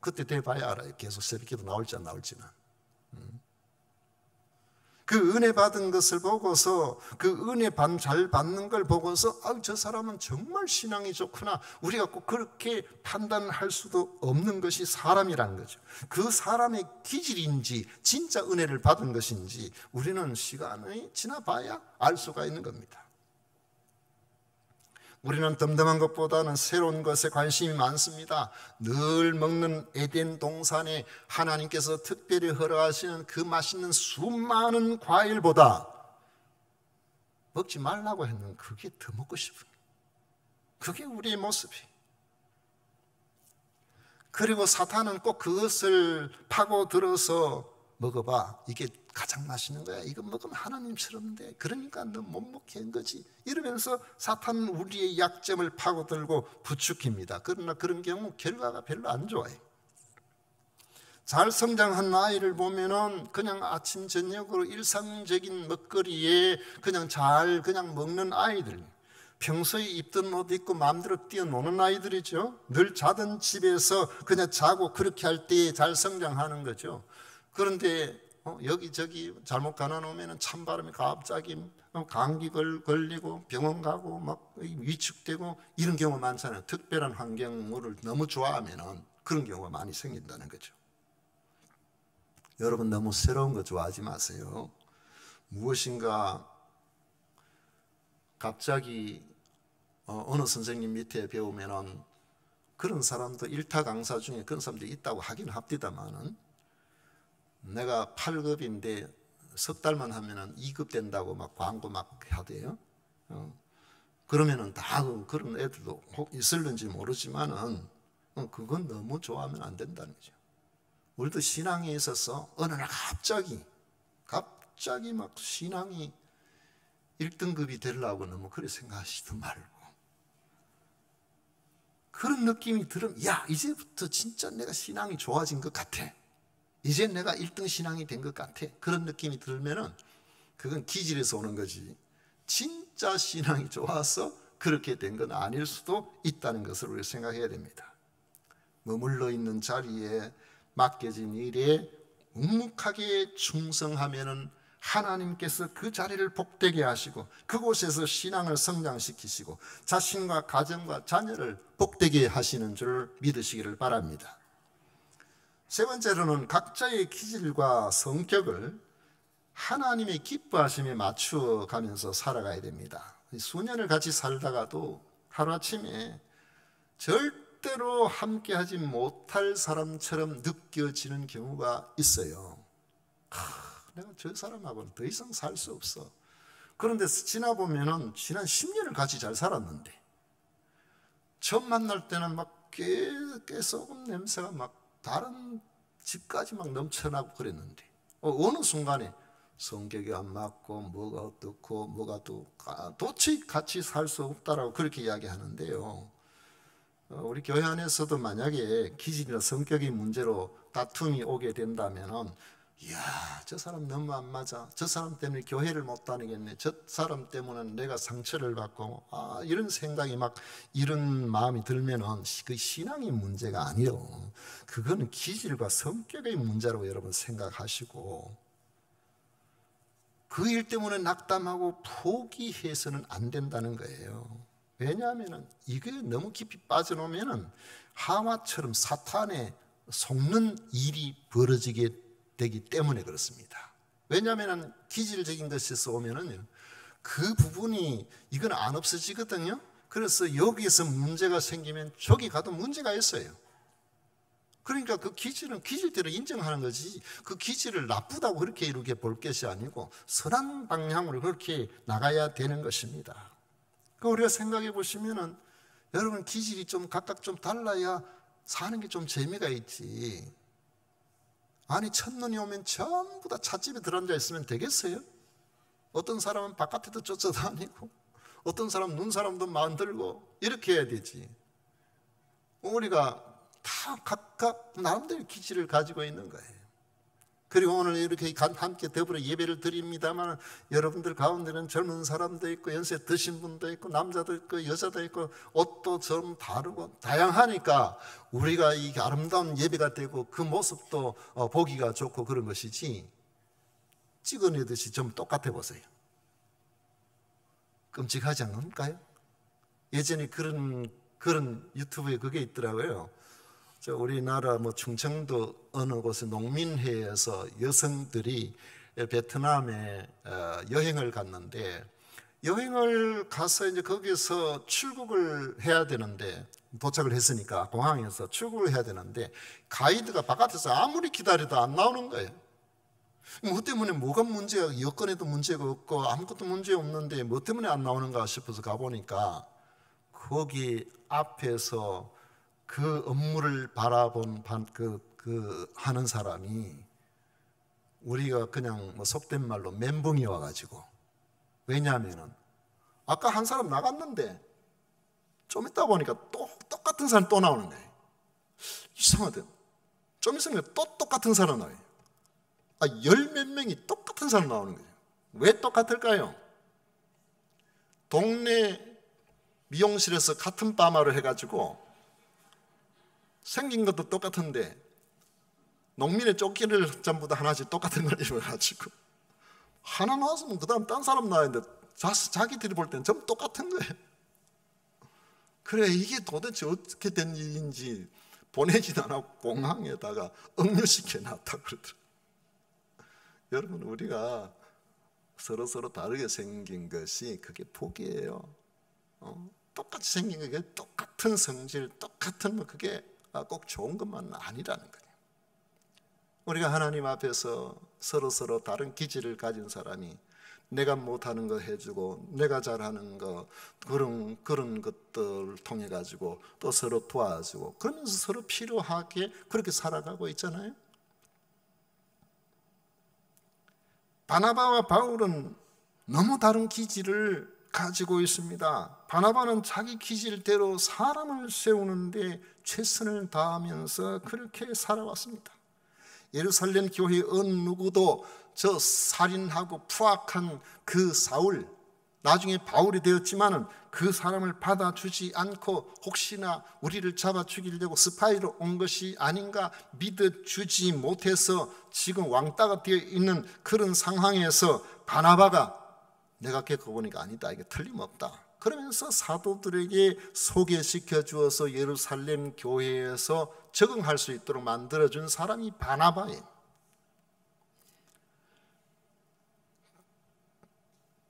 그때 돼봐야 알아요. 계속 새벽 기도 나올지 안 나올지는. 그 은혜 받은 것을 보고서, 그 은혜 잘 받는 걸 보고서 저 사람은 정말 신앙이 좋구나, 우리가 꼭 그렇게 판단할 수도 없는 것이 사람이라는 거죠. 그 사람의 기질인지 진짜 은혜를 받은 것인지 우리는 시간이 지나봐야 알 수가 있는 겁니다. 우리는 덤덤한 것보다는 새로운 것에 관심이 많습니다. 늘 먹는 에덴 동산에 하나님께서 특별히 허락하시는 그 맛있는 수많은 과일보다 먹지 말라고 했는 그게 더 먹고 싶은 거예요. 그게 우리의 모습이에요. 그리고 사탄은 꼭 그것을 파고들어서 먹어봐, 이게 가장 맛있는 거야, 이거 먹으면 하나님스러운데 그러니까 너 못 먹게 한 거지, 이러면서 사탄은 우리의 약점을 파고들고 부추깁니다. 그러나 그런 경우 결과가 별로 안 좋아요. 잘 성장한 아이를 보면은 그냥 아침 저녁으로 일상적인 먹거리에 그냥 잘 먹는 아이들, 평소에 입던 옷 입고 마음대로 뛰어노는 아이들이죠. 늘 자던 집에서 그냥 자고 그렇게 할 때 잘 성장하는 거죠. 그런데 여기저기 잘못 가놔놓으면 찬바람이 갑자기 감기 걸리고 병원 가고 막 위축되고 이런 경우 많잖아요. 특별한 환경을 너무 좋아하면 그런 경우가 많이 생긴다는 거죠. 여러분, 너무 새로운 거 좋아하지 마세요. 무엇인가 갑자기 어느 선생님 밑에 배우면 그런 사람도 일타 강사 중에 그런 사람들이 있다고 하긴 합니다만은, 내가 8급인데 석 달만 하면은 2급 된다고 막 광고 막 하대요. 그러면은 다 그런 애들도 있을는지 모르지만은 그건 너무 좋아하면 안 된다는 거죠. 우리도 신앙에 있어서 어느 날 갑자기 막 신앙이 1등급이 되려고 너무 그렇게 생각하시도 말고, 그런 느낌이 들으면 야 이제부터 진짜 내가 신앙이 좋아진 것 같아, 이제 내가 1등 신앙이 된 것 같아, 그런 느낌이 들면은 그건 기질에서 오는 거지, 진짜 신앙이 좋아서 그렇게 된 건 아닐 수도 있다는 것을 우리가 생각해야 됩니다. 머물러 있는 자리에 맡겨진 일에 묵묵하게 충성하면은 하나님께서 그 자리를 복되게 하시고 그곳에서 신앙을 성장시키시고 자신과 가정과 자녀를 복되게 하시는 줄 믿으시기를 바랍니다. 세 번째로는 각자의 기질과 성격을 하나님의 기뻐하심에 맞추어 가면서 살아가야 됩니다. 수년을 같이 살다가도 하루아침에 절대로 함께하지 못할 사람처럼 느껴지는 경우가 있어요. 내가 저 사람하고는 더 이상 살 수 없어. 그런데 지나보면은 지난 10년을 같이 잘 살았는데 처음 만날 때는 막 깨소금 냄새가 막 다른 집까지 막 넘쳐나고 그랬는데 어느 순간에 성격이 안 맞고 뭐가 어떻고 뭐가 도저히 같이 살 수 없다라고 그렇게 이야기하는데요. 우리 교회 안에서도 만약에 기질이나 성격의 문제로 다툼이 오게 된다면 이야, 저 사람 너무 안 맞아. 저 사람 때문에 교회를 못 다니겠네. 저 사람 때문에 내가 상처를 받고 이런 생각이 막 이런 마음이 들면은 그 신앙의 문제가 아니요. 그거는 기질과 성격의 문제라고 여러분 생각하시고 그 일 때문에 낙담하고 포기해서는 안 된다는 거예요. 왜냐하면 이게 너무 깊이 빠져놓으면 하와처럼 사탄에 속는 일이 벌어지게 되기 때문에 그렇습니다. 왜냐하면 기질적인 것에서 오면은 그 부분이 이건 안 없어지거든요. 그래서 여기에서 문제가 생기면 저기 가도 문제가 있어요. 그러니까 그 기질은 기질대로 인정하는 거지 그 기질을 나쁘다고 그렇게 이렇게 볼 것이 아니고 선한 방향으로 그렇게 나가야 되는 것입니다. 우리가 생각해 보시면은 여러분 기질이 좀 각각 좀 달라야 사는 게 좀 재미가 있지. 아니 첫눈이 오면 전부 다 찻집에 들어앉아 있으면 되겠어요? 어떤 사람은 바깥에도 쫓아다니고 어떤 사람 눈사람도 만들고 이렇게 해야 되지. 우리가 다 각각 나름대로 기질을 가지고 있는 거예요. 그리고 오늘 이렇게 함께 더불어 예배를 드립니다만 여러분들 가운데는 젊은 사람도 있고 연세 드신 분도 있고 남자도 있고 여자도 있고 옷도 좀 다르고 다양하니까 우리가 이 아름다운 예배가 되고 그 모습도 보기가 좋고 그런 것이지 찍어내듯이 좀 똑같아 보세요. 끔찍하지 않을까요? 예전에 그런 유튜브에 그게 있더라고요. 우리나라 충청도 어느 곳에 농민회에서 여성들이 베트남에 여행을 갔는데 여행을 가서 이제 거기서 출국을 해야 되는데 도착을 했으니까 공항에서 출국을 해야 되는데 가이드가 바깥에서 아무리 기다려도 안 나오는 거예요. 뭐 때문에 뭐가 문제야? 여권에도 문제가 없고 아무것도 문제 없는데 뭐 때문에 안 나오는가 싶어서 가보니까 거기 앞에서 그 업무를 바라본 하는 사람이 우리가 그냥 속된 말로 멘붕이 와가지고 왜냐하면은 아까 한 사람 나갔는데 좀 있다 보니까 또 똑같은 사람 또 나오는 거예요. 이상하대. 좀 있으면 또 똑같은 사람 나와요. 열 몇 명이 똑같은 사람 나오는 거예요. 왜 똑같을까요? 동네 미용실에서 같은 파마를 해가지고 생긴 것도 똑같은데 농민의 조끼를 전부 다 하나씩 똑같은 걸 입어가지고 하나 나왔으면 그 다음 딴 사람 나왔는데 자기들이 볼 때는 전부 똑같은 거예요. 그래 이게 도대체 어떻게 된 일인지 보내지도 않았고 공항에다가 억류시켜 놨다 그러더라고요. 여러분 우리가 서로 다르게 생긴 것이 그게 복이에요. 똑같이 생긴 게 똑같은 성질 똑같은 그게 꼭 좋은 것만은 아니라는 거예요. 우리가 하나님 앞에서 서로 다른 기질을 가진 사람이 내가 못하는 거 해주고 내가 잘하는 거 그런 것들을 통해 가지고 또 서로 도와주고 그러면서 서로 필요하게 그렇게 살아가고 있잖아요. 바나바와 바울은 너무 다른 기질을 가지고 있습니다. 바나바는 자기 기질대로 사람을 세우는데 최선을 다하면서 그렇게 살아왔습니다. 예루살렘 교회 어느 누구도 저 살인하고 포악한 그 사울 나중에 바울이 되었지만은 그 사람을 받아주지 않고 혹시나 우리를 잡아 죽이려고 스파이로 온 것이 아닌가 믿어주지 못해서 지금 왕따가 되어 있는 그런 상황에서 바나바가 내가 겪어보니까 아니다 이게 틀림없다 그러면서 사도들에게 소개시켜 주어서 예루살렘 교회에서 적응할 수 있도록 만들어준 사람이 바나바예요.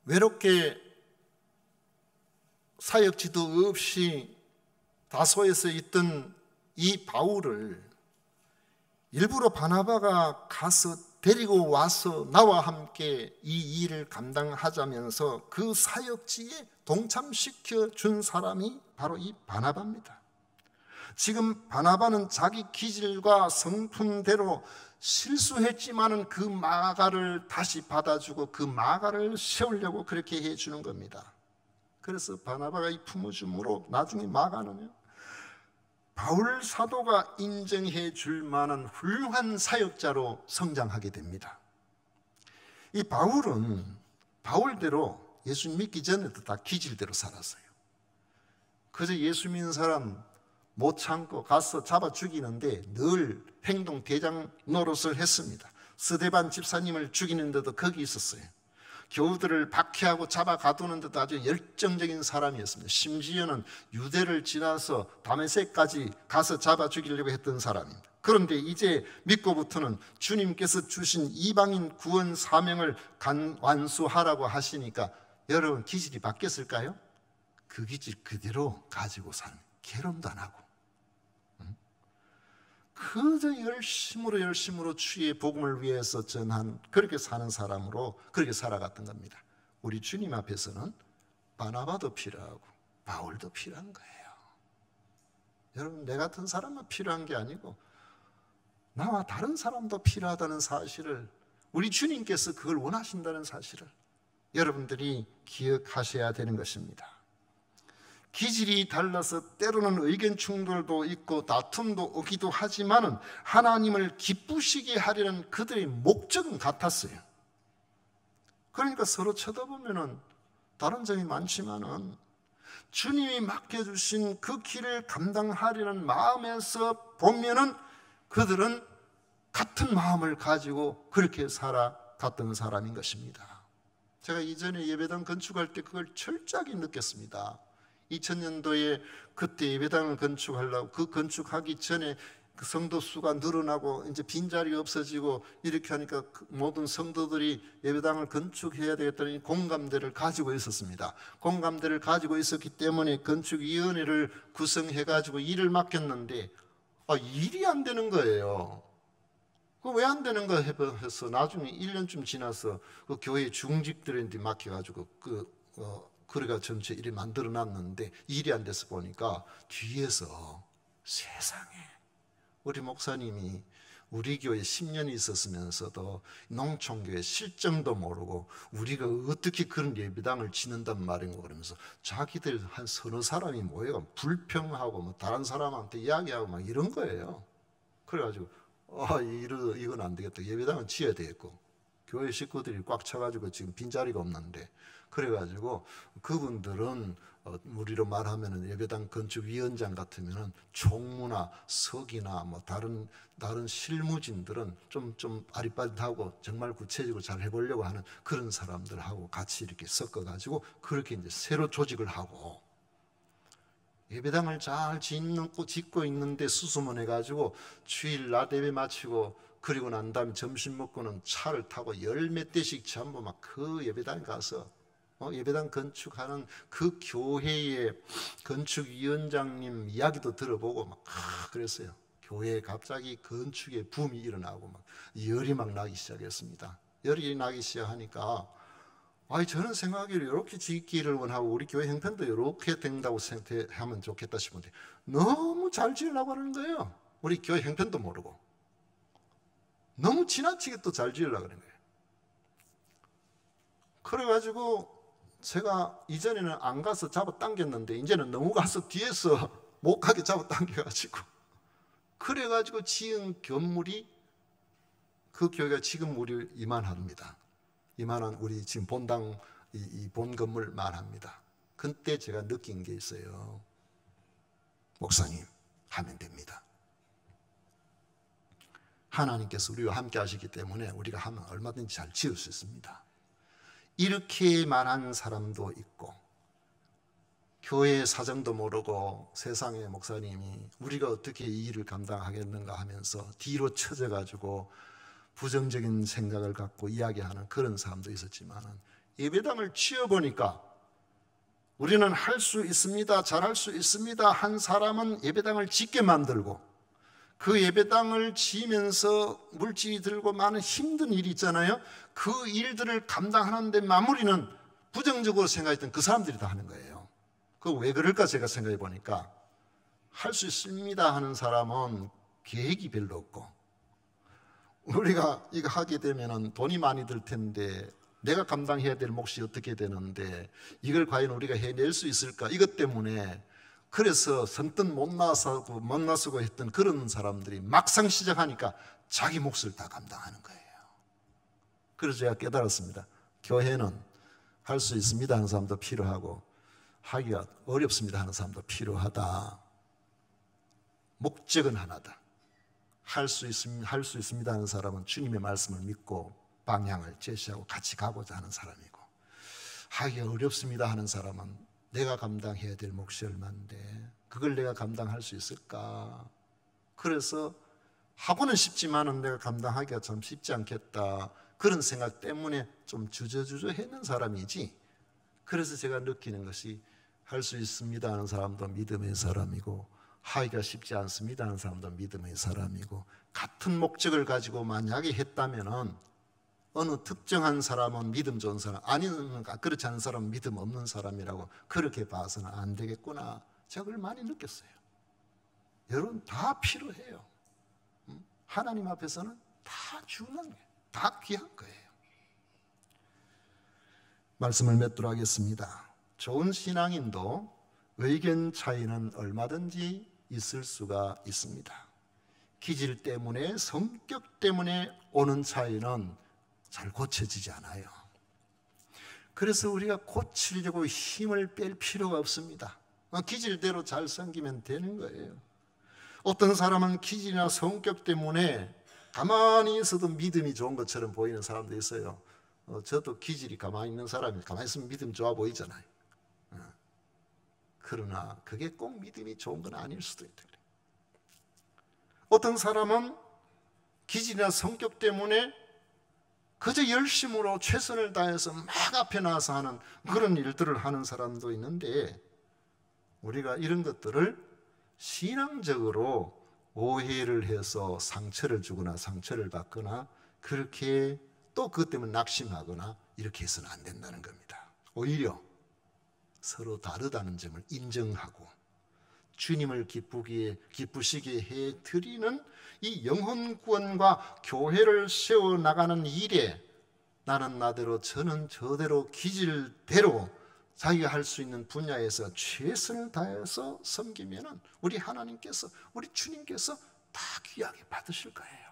외롭게 사역지도 없이 다소에서 있던 이 바울을 일부러 바나바가 가서 데리고 와서 나와 함께 이 일을 감당하자면서 그 사역지에 동참시켜 준 사람이 바로 이 바나바입니다. 지금 바나바는 자기 기질과 성품대로 실수했지만은 그 마가를 다시 받아주고 그 마가를 세우려고 그렇게 해주는 겁니다. 그래서 바나바가 이 품어줌으로 나중에 마가는요, 바울 사도가 인정해 줄 만한 훌륭한 사역자로 성장하게 됩니다. 이 바울은 바울대로 예수 믿기 전에도 다 기질대로 살았어요. 그래서 예수 믿는 사람 못 참고 가서 잡아 죽이는데 늘 행동 대장 노릇을 했습니다. 스데반 집사님을 죽이는데도 거기 있었어요. 교우들을 박해하고 잡아 가두는데도 아주 열정적인 사람이었습니다. 심지어는 유대를 지나서 다메섹까지 가서 잡아 죽이려고 했던 사람입니다. 그런데 이제 믿고부터는 주님께서 주신 이방인 구원 사명을 완수하라고 하시니까 여러분 기질이 바뀌었을까요? 그 기질 그대로 가지고 사는, 계엄도 안 하고 그저 열심으로 주의 복음을 위해서 전한, 그렇게 사는 사람으로 그렇게 살아갔던 겁니다. 우리 주님 앞에서는 바나바도 필요하고 바울도 필요한 거예요. 여러분, 내 같은 사람만 필요한 게 아니고 나와 다른 사람도 필요하다는 사실을, 우리 주님께서 그걸 원하신다는 사실을 여러분들이 기억하셔야 되는 것입니다. 기질이 달라서 때로는 의견 충돌도 있고 다툼도 오기도 하지만은 하나님을 기쁘시게 하려는 그들의 목적은 같았어요. 그러니까 서로 쳐다보면은 다른 점이 많지만은 주님이 맡겨주신 그 길을 감당하려는 마음에서 보면은 그들은 같은 마음을 가지고 그렇게 살아갔던 사람인 것입니다. 제가 이전에 예배당 건축할 때 그걸 철저하게 느꼈습니다. 2000년도에 그때 예배당을 건축하려고, 그 건축하기 전에 그 성도 수가 늘어나고 이제 빈자리가 없어지고 이렇게 하니까 모든 성도들이 예배당을 건축해야 되겠다는 공감대를 가지고 있었습니다. 공감대를 가지고 있었기 때문에 건축위원회를 구성해 가지고 일을 맡겼는데 일이 안 되는 거예요. 그 왜 안 되는 거 해서 나중에 1년쯤 지나서 그 교회 중직들한테 맡겨가지고 그래가 전체 일이 만들어 놨는데 일이 안 돼서 보니까 뒤에서 세상에 우리 목사님이 우리 교회 10년이 있었으면서도 농촌교회 실정도 모르고 우리가 어떻게 그런 예배당을 짓는단 말인가 그러면서 자기들 한 서너 사람이 모여 불평하고 뭐 다른 사람한테 이야기하고 막 이런 거예요. 그래가지고 이건 안 되겠다. 예배당은 지어야 되겠고 교회 식구들이 꽉 차가지고 지금 빈자리가 없는데, 그래가지고 그분들은 우리로 말하면은 예배당 건축위원장 같으면은 총무나 석이나 뭐 다른 실무진들은 좀 아릿바릿하고 정말 구체적으로 잘 해보려고 하는 그런 사람들하고 같이 이렇게 섞어가지고 그렇게 이제 새로 조직을 하고, 예배당을 잘 짓고 있는데 수소문해가지고 주일 낮 예배 마치고 그리고 난 다음에 점심 먹고는 차를 타고 열 몇 대씩 전부 막 그 예배당에 가서 예배당 건축하는 그 교회의 건축위원장님 이야기도 들어보고 막 그랬어요. 교회에 갑자기 건축의 붐이 일어나고 막 열이 막 나기 시작했습니다. 열이 나기 시작하니까 저는 생각하기로 이렇게 짓기를 원하고 우리 교회 형편도 이렇게 된다고 생각하면 좋겠다 싶은데 너무 잘 지으려고 하는 거예요. 우리 교회 형편도 모르고 너무 지나치게 또 잘 지으려고 하는 거예요. 그래가지고 제가 이전에는 안 가서 잡아당겼는데 이제는 너무 가서 뒤에서 못 가게 잡아당겨가지고 그래가지고 지은 건물이, 그 교회가 지금 우리 이만합니다. 이만한 우리 지금 본당 이 본 건물 말합니다. 그때 제가 느낀 게 있어요. 목사님 하면 됩니다. 하나님께서 우리와 함께 하시기 때문에 우리가 하면 얼마든지 잘 지을 수 있습니다. 이렇게 말한 사람도 있고 교회의 사정도 모르고 세상의 목사님이 우리가 어떻게 이 일을 감당하겠는가 하면서 뒤로 쳐져가지고 부정적인 생각을 갖고 이야기하는 그런 사람도 있었지만 예배당을 지어보니까 우리는 할 수 있습니다, 잘할 수 있습니다 한 사람은 예배당을 짓게 만들고, 그 예배당을 지으면서 물질이 들고 많은 힘든 일이 있잖아요. 그 일들을 감당하는데 마무리는 부정적으로 생각했던 그 사람들이 다 하는 거예요. 그 왜 그럴까 제가 생각해 보니까, 할 수 있습니다 하는 사람은 계획이 별로 없고, 우리가 이거 하게 되면 돈이 많이 들 텐데 내가 감당해야 될 몫이 어떻게 되는데 이걸 과연 우리가 해낼 수 있을까, 이것 때문에 그래서 선뜻 못 나서고 했던 그런 사람들이 막상 시작하니까 자기 몫을 다 감당하는 거예요. 그래서 제가 깨달았습니다. 교회는 할 수 있습니다 하는 사람도 필요하고, 하기가 어렵습니다 하는 사람도 필요하다. 목적은 하나다. 할 수 있습니다 하는 사람은 주님의 말씀을 믿고 방향을 제시하고 같이 가고자 하는 사람이고, 하기가 어렵습니다 하는 사람은 내가 감당해야 될 몫이 얼마인데 그걸 내가 감당할 수 있을까? 그래서 하고는 싶지만은 내가 감당하기가 참 쉽지 않겠다, 그런 생각 때문에 좀 주저했는 사람이지. 그래서 제가 느끼는 것이, 할 수 있습니다 하는 사람도 믿음의 사람이고, 하기가 쉽지 않습니다 하는 사람도 믿음의 사람이고, 같은 목적을 가지고 만약에 했다면은 어느 특정한 사람은 믿음 좋은 사람, 아니면 그렇지 않은 사람은 믿음 없는 사람이라고 그렇게 봐서는 안 되겠구나, 제가 그걸 많이 느꼈어요. 여러분 다 필요해요. 하나님 앞에서는 다 중요한 거예요. 다 귀한 거예요. 말씀을 맺도록 하겠습니다. 좋은 신앙인도 의견 차이는 얼마든지 있을 수가 있습니다. 기질 때문에, 성격 때문에 오는 차이는 잘 고쳐지지 않아요. 그래서 우리가 고치려고 힘을 뺄 필요가 없습니다. 기질대로 잘 섬기면 되는 거예요. 어떤 사람은 기질이나 성격 때문에 가만히 있어도 믿음이 좋은 것처럼 보이는 사람도 있어요. 저도 기질이 가만히 있는 사람이, 가만히 있으면 믿음 좋아 보이잖아요. 그러나 그게 꼭 믿음이 좋은 건 아닐 수도 있다. 어떤 사람은 기질이나 성격 때문에 그저 열심으로 최선을 다해서 막 앞에 나서 하는 그런 일들을 하는 사람도 있는데, 우리가 이런 것들을 신앙적으로 오해를 해서 상처를 주거나 상처를 받거나, 그렇게 또 그것 때문에 낙심하거나 이렇게 해서는 안 된다는 겁니다. 오히려 서로 다르다는 점을 인정하고 주님을 기쁘시게 해드리는 이 영혼 구원과 교회를 세워나가는 일에, 나는 나대로 저는 저대로 기질대로 자기가 할 수 있는 분야에서 최선을 다해서 섬기면 우리 하나님께서, 우리 주님께서 다 귀하게 받으실 거예요.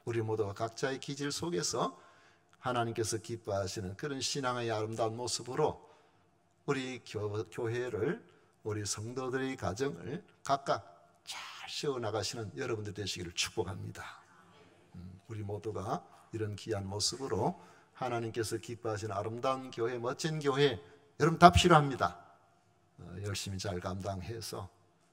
우리 모두가 각자의 기질 속에서 하나님께서 기뻐하시는 그런 신앙의 아름다운 모습으로 우리 교회를, 우리 성도들의 가정을 각각 잘 세워나가시는 여러분들 되시기를 축복합니다. 우리 모두가 이런 귀한 모습으로 하나님께서 기뻐하시는 아름다운 교회, 멋진 교회, 여러분 다 필요합니다. 열심히 잘 감당해서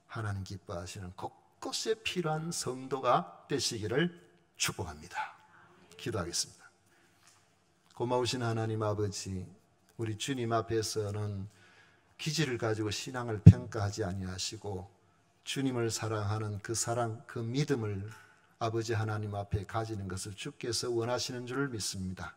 하나님 기뻐하시는 곳곳에 필요한 성도가 되시기를 축복합니다. 기도하겠습니다. 고마우신 하나님 아버지, 우리 주님 앞에서는 기질을 가지고 신앙을 평가하지 아니하시고 주님을 사랑하는 그 사랑, 그 믿음을 아버지 하나님 앞에 가지는 것을 주께서 원하시는 줄 믿습니다.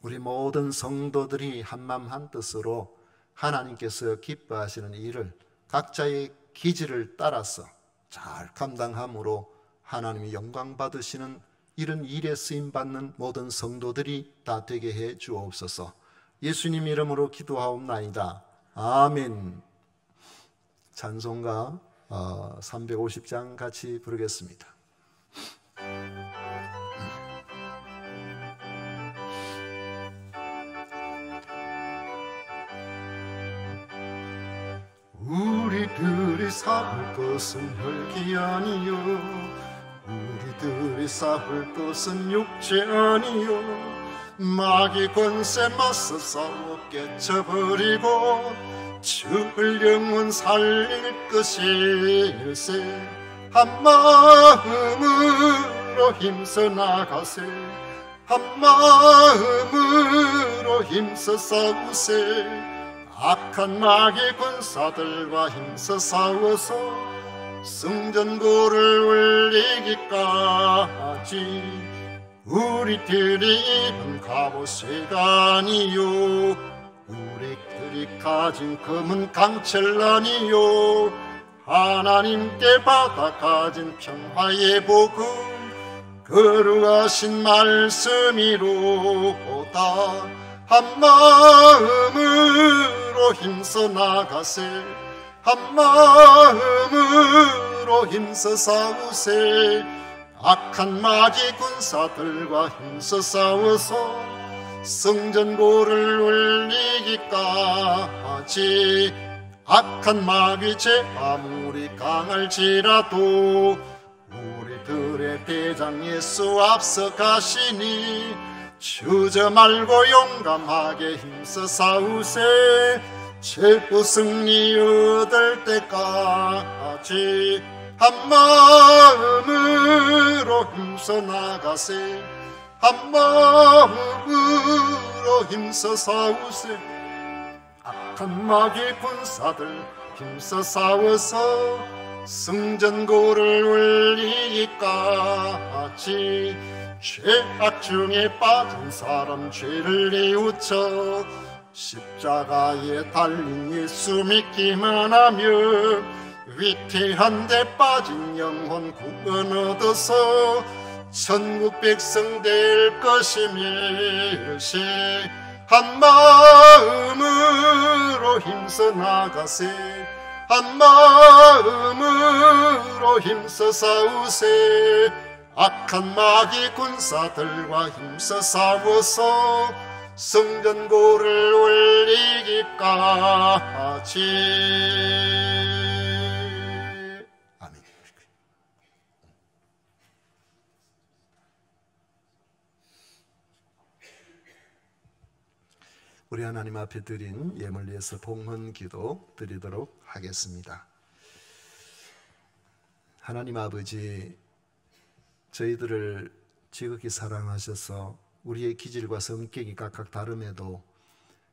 우리 모든 성도들이 한마음 한뜻으로 하나님께서 기뻐하시는 일을 각자의 기질을 따라서 잘 감당함으로 하나님이 영광 받으시는 이런 일에 쓰임받는 모든 성도들이 다 되게 해 주옵소서. 예수님 이름으로 기도하옵나이다. 아멘. 찬송가 350장 같이 부르겠습니다. 우리들이 살 것은 혈기 아니요, 우리들이 살 것은 육체 아니요, 마귀 권세 맞서 싸워 깨쳐버리고 주를 영원 살릴 것일세. 한 마음으로 힘써 나가세, 한 마음으로 힘써 싸우세. 악한 마귀 군사들과 힘써 싸워서 승전고를 울리기까지 우리들이 입은 갑옷이가 아니요 우리들이 가진 검은 강철란이요 하나님께 받아 가진 평화의 복음 거룩하신 말씀이로다. 한 마음으로 힘써 나가세 한 마음으로 힘써 싸우세 악한 마귀 군사들과 힘써 싸워서 성전고를 울리기까지 악한 마귀 죄 아무리 강할지라도 우리들의 대장 예수 앞서 가시니 주저 말고 용감하게 힘써 싸우세 최후 승리 얻을 때까지 한 마음으로 힘써 나가세 한 마음으로 힘써 싸우세 악한 마귀 군사들 힘써 싸워서 승전고를 울리기까지 죄악 중에 빠진 사람 죄를 뉘우쳐 십자가에 달린 예수 믿기만 하며 위태한 데 빠진 영혼 구원 얻어서 천국 백성 될 것이밀세 한 마음으로 힘써 나가세 한 마음으로 힘써 싸우세 악한 마귀 군사들과 힘써 싸워서 성전고를 울리기까지. 아멘. 우리 하나님 앞에 드린 예물 위해서 봉헌 기도 드리도록 하겠습니다. 하나님 아버지, 저희들을 지극히 사랑하셔서 우리의 기질과 성격이 각각 다름에도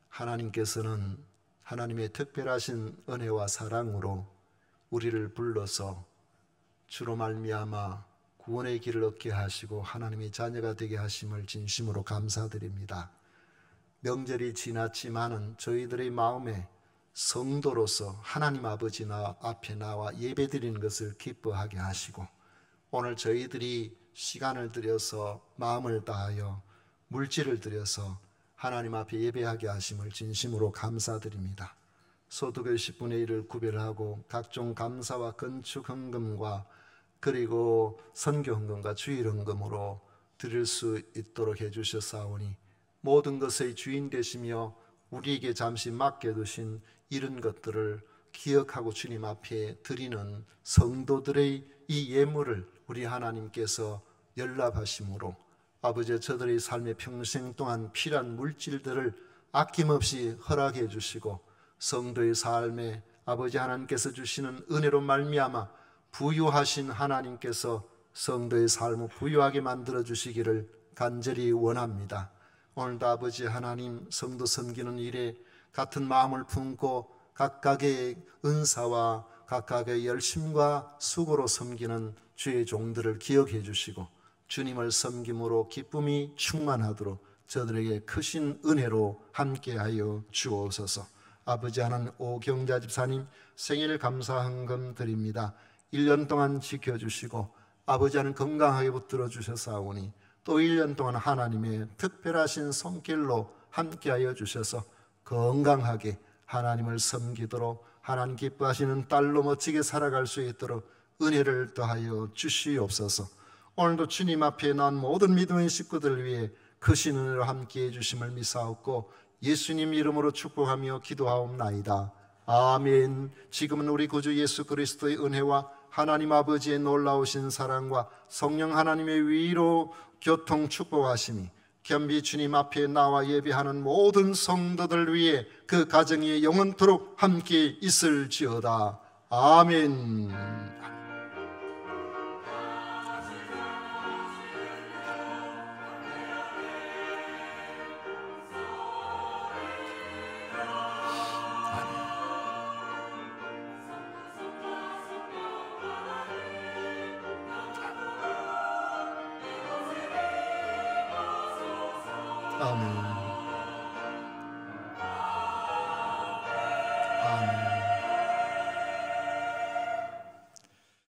하나님께서는 하나님의 특별하신 은혜와 사랑으로 우리를 불러서 주로 말미암아 구원의 길을 얻게 하시고 하나님의 자녀가 되게 하심을 진심으로 감사드립니다. 명절이 지났지만은 저희들의 마음에 성도로서 하나님 아버지 앞에 나와 예배드리는 것을 기뻐하게 하시고 오늘 저희들이 시간을 들여서 마음을 다하여 물질을 들여서 하나님 앞에 예배하게 하심을 진심으로 감사드립니다. 소득의 10분의 1을 구별하고 각종 감사와 건축 헌금과 그리고 선교 헌금과 주일 헌금으로 드릴 수 있도록 해주셨사오니 모든 것의 주인 되시며 우리에게 잠시 맡겨두신 이런 것들을 기억하고 주님 앞에 드리는 성도들의 이 예물을 우리 하나님께서 연락하심으로 아버지 저들의 삶의 평생 동안 필요한 물질들을 아낌없이 허락해 주시고 성도의 삶에 아버지 하나님께서 주시는 은혜로 말미암아 부유하신 하나님께서 성도의 삶을 부유하게 만들어 주시기를 간절히 원합니다. 오늘도 아버지 하나님 성도 섬기는 일에 같은 마음을 품고 각각의 은사와 각각의 열심과 수고로 섬기는 주의 종들을 기억해 주시고 주님을 섬김으로 기쁨이 충만하도록 저들에게 크신 은혜로 함께하여 주옵소서. 아버지 하나님, 오경자 집사님 생일 감사 헌금 드립니다. 1년 동안 지켜주시고 아버지 하나님 건강하게 붙들어 주셨사오니 또 1년 동안 하나님의 특별하신 손길로 함께하여 주셔서 건강하게 하나님을 섬기도록 하나님 기뻐하시는 딸로 멋지게 살아갈 수 있도록 은혜를 더하여 주시옵소서. 오늘도 주님 앞에 난 모든 믿음의 식구들을 위해 크신 은혜로 함께해 주심을 믿사옵고 예수님 이름으로 축복하며 기도하옵나이다. 아멘. 지금은 우리 구주 예수 그리스도의 은혜와 하나님 아버지의 놀라우신 사랑과 성령 하나님의 위로 교통 축복하심이 겸비 주님 앞에 나와 예배하는 모든 성도들 위해 그 가정이 영원토록 함께 있을지어다. 아멘. 아멘. 아멘.